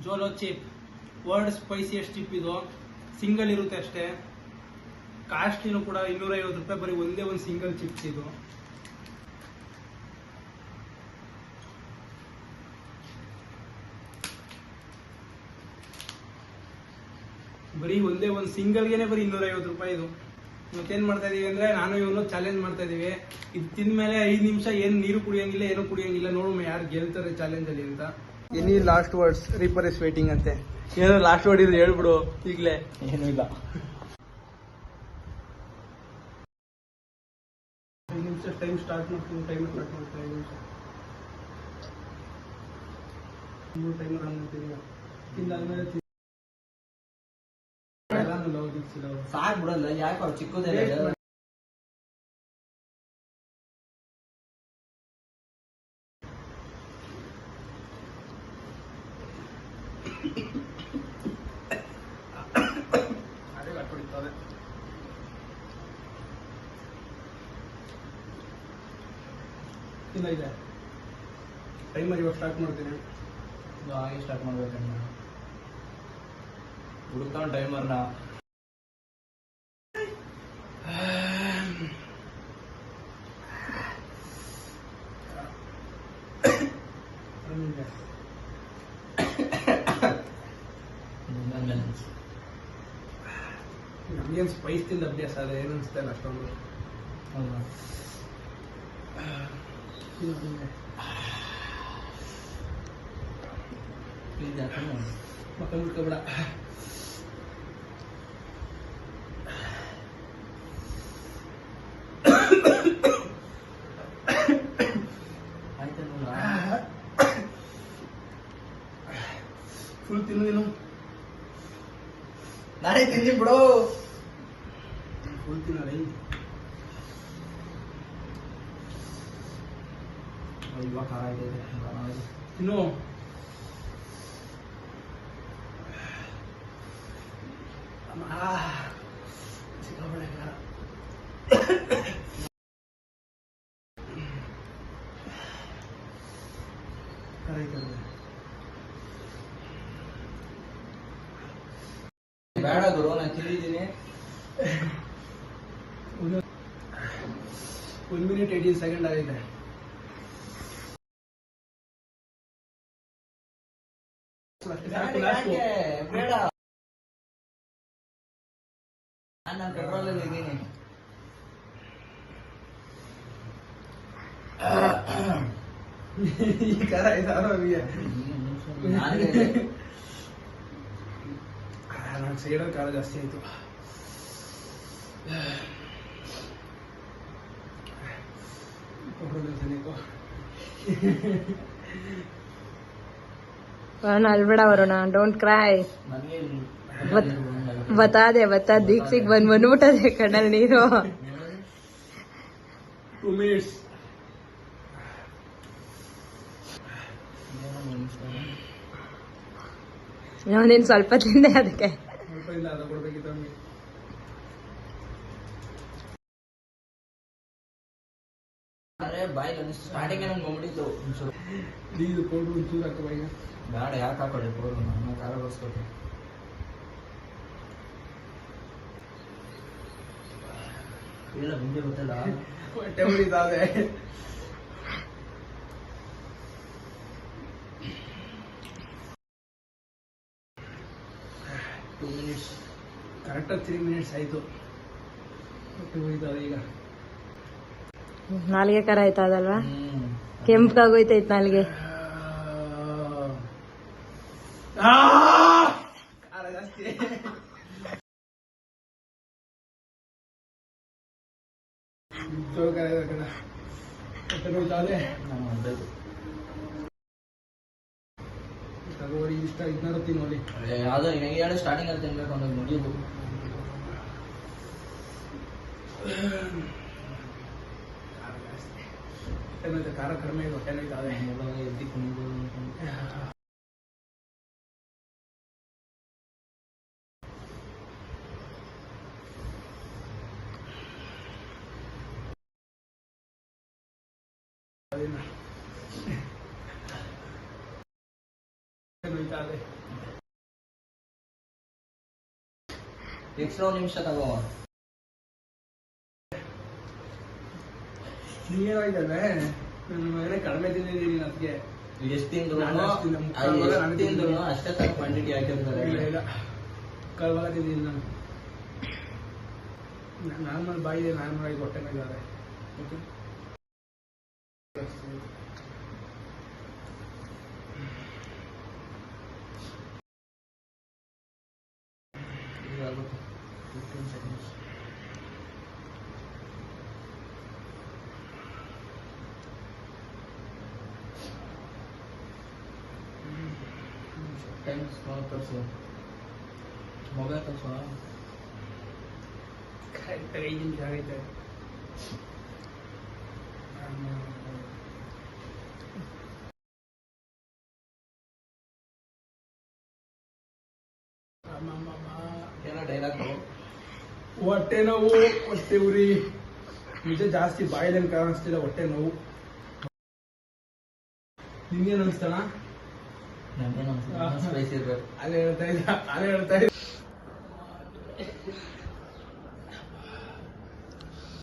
Jolo chip world ಸ್ಪೈಸಿಯಸ್ಟ್ chip ಇದು. Single ಇರುತ್ತೆ ಅಷ್ಟೇ. ಕಾಸ್ಟ್ಲಿನೂ ಕೂಡ 250 ರೂಪಾಯಿ ಬರೀ ಒಂದೇ ಒಂದು ಸಿಂಗಲ್ ಚಿಪ್ಸ್ ಇದು. ಬರೀ ಒಂದೇ ಒಂದು ಸಿಂಗಲ್ಗೆನೆ ಬರೀ 250 ರೂಪಾಯಿ ಇದು. ಮತ್ತೇನ್ ಮಾಡ್ತಾ ಇದೀವಿ ಅಂದ್ರೆ ನಾನು ಇವನು ಚಾಲೆಂಜ್ ಮಾಡ್ತಾ ಇದೀವಿ. ಇದು ತಿಂದ್ಮೇಲೆ 5 ನಿಮಿಷ ಏನ್ ನೀರು ಕುಡಿಯಂಗಿಲ್ಲ, ಏನು ಕುಡಿಯಂಗಿಲ್ಲ. ನೋಡೋಣ ಯಾರು ಗೆಲ್ತಾರೆ ಚಾಲೆಂಜ್ ಅಲ್ಲಿ ಅಂತ. Any last words? Reaper is waiting ಅಂತೆ. ಏನೋ ಲಾಸ್ಟ್ ವರ್ಡ್ ಇದ್ರೆ ಹೇಳ್ಬಿಡು ಈಗಲೇ. ಏನೂ ಇಲ್ಲ. 5 ನಿಮಿಷ ಟೈಮ್ ಸ್ಟಾರ್ಟ್ ಮಾಡ್ತೀನಿ. ಟೈಮ್ ಸ್ಟಾರ್ಟ್ ಮಾಡ್ತೀನಿ. 5 ನಿಮಿಷ ಟೈಮ್ ರನ್ ಮಾಡ್ತೀನಿ. ತಿಂದಾದ್ಮೇಲೆ ಸಾಕ್ ಬಿಡಲ್ಲ, ಯಾಕೆ ಅವ್ರು ಚಿಕ್ಕದೇ. ಇಲ್ಲ ಇದೆ ಟೈಮರ್ ಇವಾಗ ಸ್ಟಾರ್ಟ್ ಮಾಡ್ತೀನಿ. ಹಾಗೆ ಸ್ಟಾರ್ಟ್ ಮಾಡ್ಬೇಕಣ್ಣ. ಹುಡುಕ್ತಾವ ಟೈಮರ್ನ. ನಮ್ಗೇನು ಸ್ಪೈಸ್ ತಿಂದ ಅಭ್ಯಾಸ ಅದೇ ಏನು ಅನಿಸ್ತಾ ಇಲ್ಲ ಅಷ್ಟೊಂದು. ಹೌದಾ? ಮಕ್ಕ ಮುಟ್ಕೊಬೇಡ. ಫುಲ್ ತಿನ್ನು. ನಾನೇ ತಿಂದಿ ಬಿಡು. ಫುಲ್ ತಿನ್ನಲ್ಲ. ಇವಾಗ ಖಾರ ಇದೆ ತಿನ್ನು. ಸಿಕ್ಕಾಪಟ್ಟೆ ಖಾರ. ಬೇಡ ಗುರು, ನಾನು ತಿಂದಿದ್ದೀನಿ. 1 minute 18 seconds ಆಗೈತೆ. ಬೇಡ, ನಾನು ಕಂಟ್ರೋಲ್ ಅಲ್ಲಿ ಇದ್ದೀನಿ. ಈ ಖಾರ ಇದಾರೋ ಅವರಿಗೆ. ನಾನು ಸೈಡಲ್ಲಿ ಖಾರ ಜಾಸ್ತಿ ಆಯ್ತು. ಅಲ್ಬೇಡ ವರುಣ, ಡೋಂಟ್ ಕ್ರೈ. ಬತಾ ದೀಕ್ಷಿಗೆ ಬಂದ್ಬಿಟ್ಟದೆ ಕಣ್ಣಲ್ಲಿ ನೀರು. 2 minutes. ನೀನ್ ಸ್ವಲ್ಪ ತಿಂದೆ ಅದಕ್ಕೆ. ಸ್ವಲ್ಪ ಇಲ್ಲ, ಅದು ಕೊಡ್ಬೇಕಿತ್ತು ನಮಗೆ. ಬಾಯ್ ಸ್ಟಾರ್ಟಿಂಗ್ ನಂಗೆ ಬಂದ್ಬಿಟ್ಟಿತ್ತು. ಇದು ಪೌಡ್ರು ಒಂಚೂರು ಹಾಕೋ ಬಾಯಿಗೆ. ಬೇಡ, ಯಾಕೆ ಹಾಕೊಳ್ಳಿ ಪೌಡ್ರು, ನಾನು ಖಾರ ಬರ್ಸ್ಕೊತೀನಿ. ಇಲ್ಲ ಮುಂದೆ ಗೊತ್ತಲ್ಲ, ಹೊಟ್ಟೆ ಮುರಿತಾವೆ. ಕರೆಕ್ಟಾಗಿ 3 minutes ಆಯ್ತು. ಹೊಟ್ಟೆ ಮುರಿತಾವೆ ಈಗ. ನಾಲ್ಗೆ ಕರ ಆಯ್ತಾ ಅದಲ್ವಾ? ಕೆಂಪಗಾಗೋಯ್ತೈತ್ ನಾಲ್ಗೆ. ಖಾರ ಜಾಸ್ತಿ. ಇಷ್ಟ ಇದನ್ನ ತಿನ್ನೋಲಿ. ಯಾವ್ದೋ ಹೇಳಿ ಸ್ಟಾರ್ಟಿಂಗ್ ಅಲ್ಲಿ ತಿನ್ಬೇಕು ಅನ್ನೋದು ಮುಗಿದು. ಖಾರ ಕಡಿಮೆ ಇದೆ, ಹೊಟ್ಟೆ ಎದ್ದಿ ಕುಣಿದು. ಎಕ್ಸ್ಟ್ರಾ ನಿಮಿಷ ತಗೋ. ನೀವೇನಾಗಿದ್ದಾವೆ ನನ್ನ ಮಗನೇ ಕಡಿಮೆ ತಿಂದಿದ್ದೀನಿ ಅದಕ್ಕೆ ಎಷ್ಟು ತಿಂದ್ರು ನಾನು ಅಷ್ಟು ತಿಂದೆ, ಮುಕ್ಕಾಲು ಭಾಗ ನಾನು ತಿಂದ್ರು ಅಷ್ಟೇ ತರ ಕ್ವಾಂಟಿಟಿ ಹಾಕಿರ್ತಾರೆ. ಇಲ್ಲ ಕಳ್ವಾಗ ತಿಂದಿದ್ದೀನಿ ನಾನು ನಾರ್ಮಲ್ ಬಾಯಿದೆ ನಾರ್ಮಲ್ ಆಗಿ ಹೊಟ್ಟೆ ಮೇಲೆ ಓಕೆ ಇದಾಗುತ್ತೆ 15 seconds. ಟೈಮ್ ತೋರಿಸು, ಮೊಬೈಲ್ ತೋರಿಸುವ. ಕರೆಕ್ಟಾಗಿ 5 ನಿಮಿಷ ಆಗೈತೆ. ಏನೋ ಡೈಲಾಗ್ ಹೊಟ್ಟೆ ನೋವು, ಹೊಟ್ಟೆ ಉರಿ, ನಿಜ ಜಾಸ್ತಿ ಬಾಯಿಲೇನು ಕಾಣಿಸ್ತಿಲ್ಲ, ಹೊಟ್ಟೆ ನೋವು. ನಿಮ್ಗೇನು ಅನಿಸ್ತಣ? ನನಗೇನು ಸ್ಪೈಸಿ ಇರ್ಬೇಕು. ಅದೇ ಹೇಳ್ತಾ ಇದ್ದ